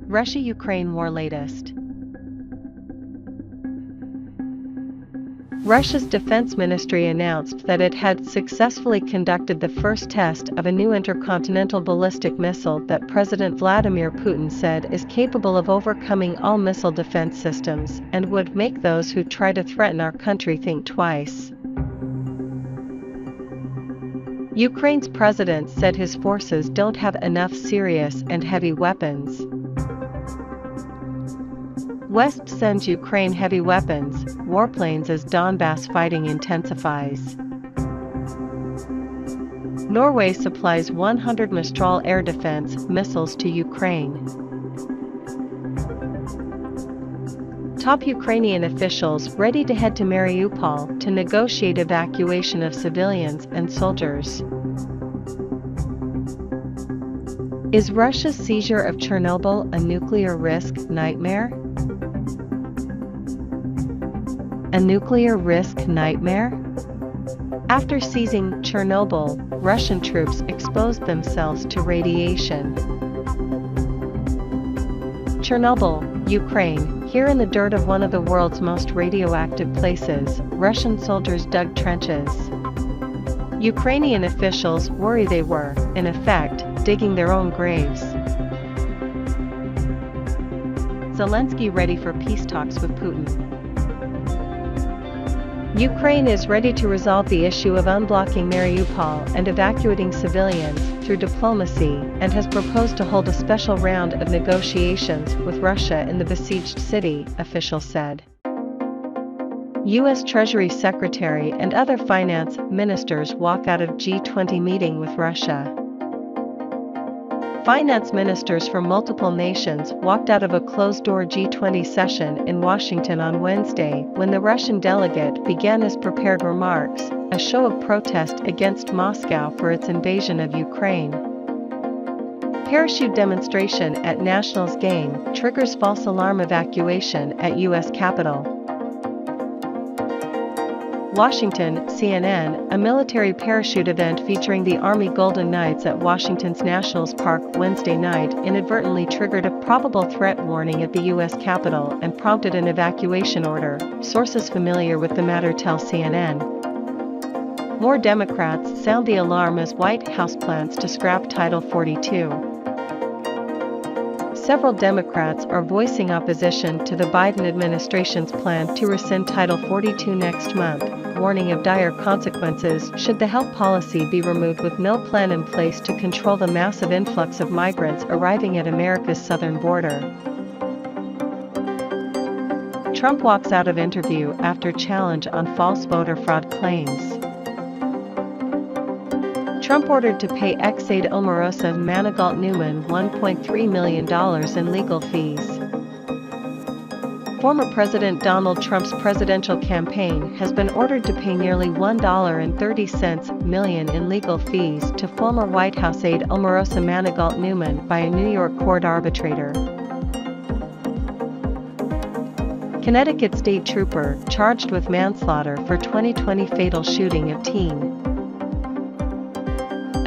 Russia-Ukraine war latest. Russia's defense ministry announced that it had successfully conducted the first test of a new intercontinental ballistic missile that President Vladimir Putin said is capable of overcoming all missile defense systems and would make those who try to threaten our country think twice. Ukraine's president said his forces don't have enough serious and heavy weapons. West sends Ukraine heavy weapons, warplanes as Donbass fighting intensifies. Norway supplies 100 Mistral air defense missiles to Ukraine. Top Ukrainian officials ready to head to Mariupol to negotiate evacuation of civilians and soldiers. Is Russia's seizure of Chernobyl a nuclear risk nightmare? A nuclear risk nightmare? After seizing Chernobyl, Russian troops exposed themselves to radiation. Chernobyl, Ukraine. Here in the dirt of one of the world's most radioactive places, Russian soldiers dug trenches. Ukrainian officials worry they were, in effect, digging their own graves. Zelensky ready for peace talks with Putin. Ukraine is ready to resolve the issue of unblocking Mariupol and evacuating civilians through diplomacy and has proposed to hold a special round of negotiations with Russia in the besieged city, officials said. U.S. Treasury Secretary and other finance ministers walk out of G20 meeting with Russia. Finance ministers from multiple nations walked out of a closed-door G20 session in Washington on Wednesday when the Russian delegate began his prepared remarks, a show of protest against Moscow for its invasion of Ukraine. Parachute demonstration at Nationals game triggers false alarm evacuation at U.S. Capitol. Washington, CNN, a military parachute event featuring the Army Golden Knights at Washington's Nationals Park Wednesday night inadvertently triggered a probable threat warning at the U.S. Capitol and prompted an evacuation order, sources familiar with the matter tell CNN. More Democrats sound the alarm as White House plans to scrap Title 42. Several Democrats are voicing opposition to the Biden administration's plan to rescind Title 42 next month, warning of dire consequences should the health policy be removed with no plan in place to control the massive influx of migrants arriving at America's southern border. Trump walks out of interview after challenge on false voter fraud claims. Trump ordered to pay exaide Omarosa Manigault Newman $1.3 million in legal fees. Former President Donald Trump's presidential campaign has been ordered to pay nearly $1.30 million in legal fees to former White House aide Omarosa Manigault Newman by a New York court arbitrator. Connecticut state trooper charged with manslaughter for 2020 fatal shooting of teen.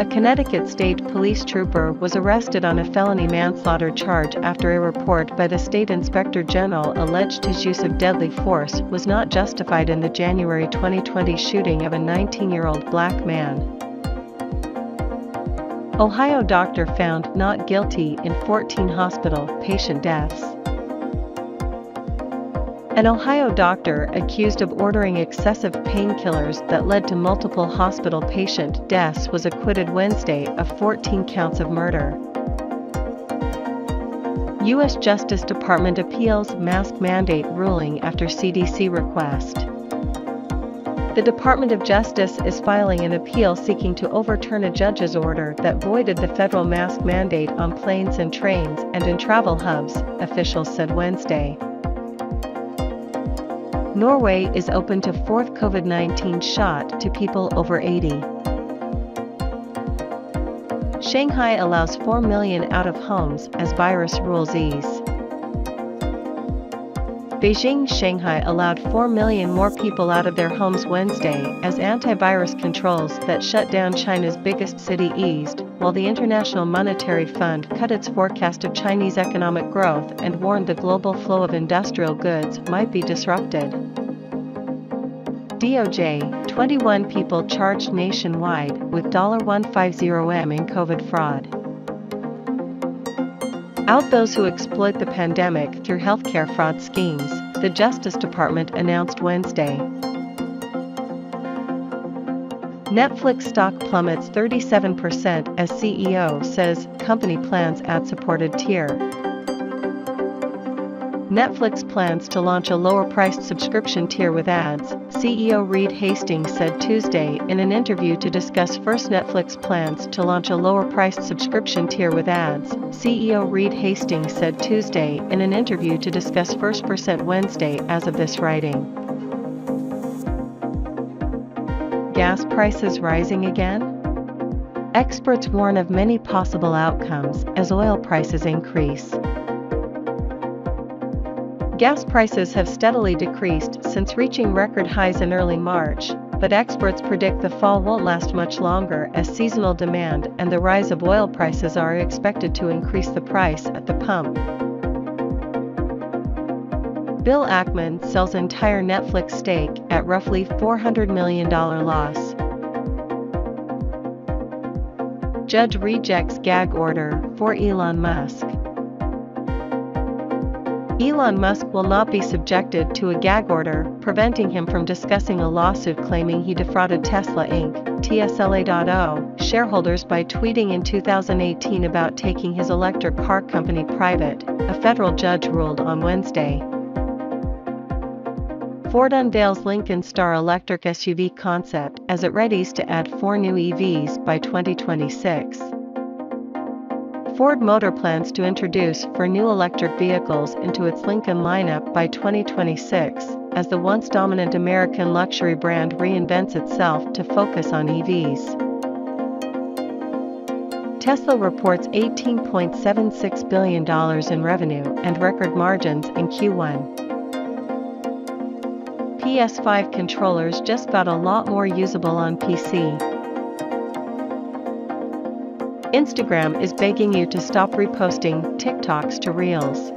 A Connecticut state police trooper was arrested on a felony manslaughter charge after a report by the state inspector general alleged his use of deadly force was not justified in the January 2020 shooting of a 19-year-old black man. Ohio doctor found not guilty in 14 hospital patient deaths. An Ohio doctor accused of ordering excessive painkillers that led to multiple hospital patient deaths was acquitted Wednesday of 14 counts of murder. U.S. Justice Department appeals mask mandate ruling after CDC request. The Department of Justice is filing an appeal seeking to overturn a judge's order that voided the federal mask mandate on planes and trains and in travel hubs, officials said Wednesday. Norway is open to fourth COVID-19 shot to people over 80. Shanghai allows 4 million out of homes as virus rules ease. Beijing-Shanghai allowed 4 million more people out of their homes Wednesday as antivirus controls that shut down China's biggest city eased, while the International Monetary Fund cut its forecast of Chinese economic growth and warned the global flow of industrial goods might be disrupted. DOJ, 21 people charged nationwide with $150M in COVID fraud. Out those who exploit the pandemic through healthcare fraud schemes, the Justice Department announced Wednesday. Netflix stock plummets 37% as CEO says company plans ad-supported tier. Netflix plans to launch a lower-priced subscription tier with ads, CEO Reed Hastings said Tuesday in an interview to discuss first. Netflix plans to launch a lower-priced subscription tier with ads, CEO Reed Hastings said Tuesday in an interview to discuss first. Wednesday as of this writing. Gas prices rising again? Experts warn of many possible outcomes as oil prices increase. Gas prices have steadily decreased since reaching record highs in early March, but experts predict the fall won't last much longer as seasonal demand and the rise of oil prices are expected to increase the price at the pump. Bill Ackman sells entire Netflix stake at roughly $400 million loss. Judge rejects gag order for Elon Musk. Elon Musk will not be subjected to a gag order, preventing him from discussing a lawsuit claiming he defrauded Tesla Inc. (TSLA.O) shareholders by tweeting in 2018 about taking his electric car company private, a federal judge ruled on Wednesday. Ford unveils Lincoln Star electric SUV concept as it readies to add 4 new EVs by 2026. Ford Motor plans to introduce 4 new electric vehicles into its Lincoln lineup by 2026, as the once dominant American luxury brand reinvents itself to focus on EVs. Tesla reports $18.76 billion in revenue and record margins in Q1. PS5 controllers just got a lot more usable on PC. Instagram is begging you to stop reposting TikToks to Reels.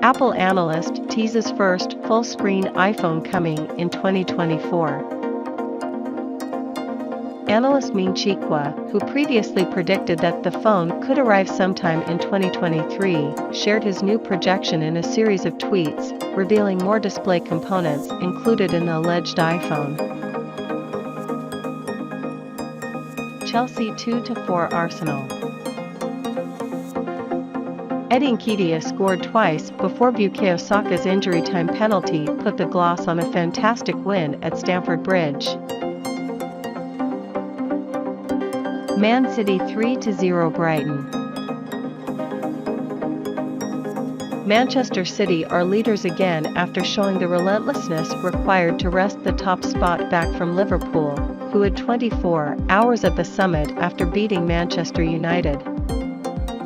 Apple analyst teases first full-screen iPhone coming in 2024. Analyst Ming Chiqua, who previously predicted that the phone could arrive sometime in 2023, shared his new projection in a series of tweets, revealing more display components included in the alleged iPhone. Chelsea 2-4 Arsenal. Eddie Nketiah scored twice before Bukayo Saka's injury time penalty put the gloss on a fantastic win at Stamford Bridge. Man City 3-0 Brighton. Manchester City are leaders again after showing the relentlessness required to wrest the top spot back from Liverpool, who had 24 hours at the summit after beating Manchester United.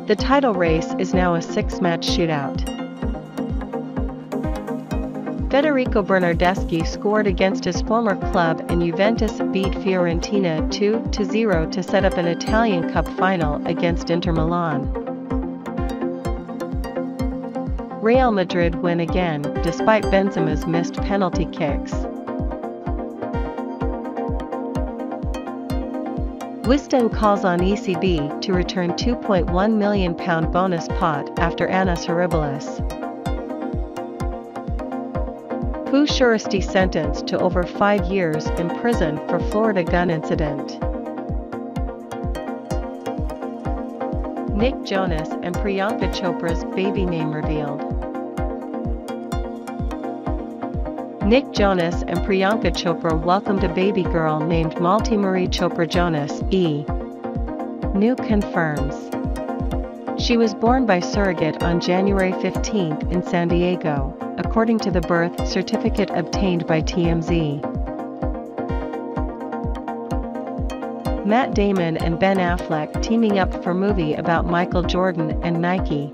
The title race is now a 6-match shootout. Federico Bernardeschi scored against his former club and Juventus beat Fiorentina 2-0 to set up an Italian Cup final against Inter Milan. Real Madrid win again, despite Benzema's missed penalty kicks. Wisden calls on ECB to return £2.1 million bonus pot after Anas Horribilis. Pooh Suresti sentenced to over 5 years in prison for Florida gun incident. Nick Jonas and Priyanka Chopra's baby name revealed. Nick Jonas and Priyanka Chopra welcomed a baby girl named Malti Marie Chopra Jonas, New confirms. She was born by surrogate on January 15 in San Diego, according to the birth certificate obtained by TMZ. Matt Damon and Ben Affleck teaming up for movie about Michael Jordan and Nike.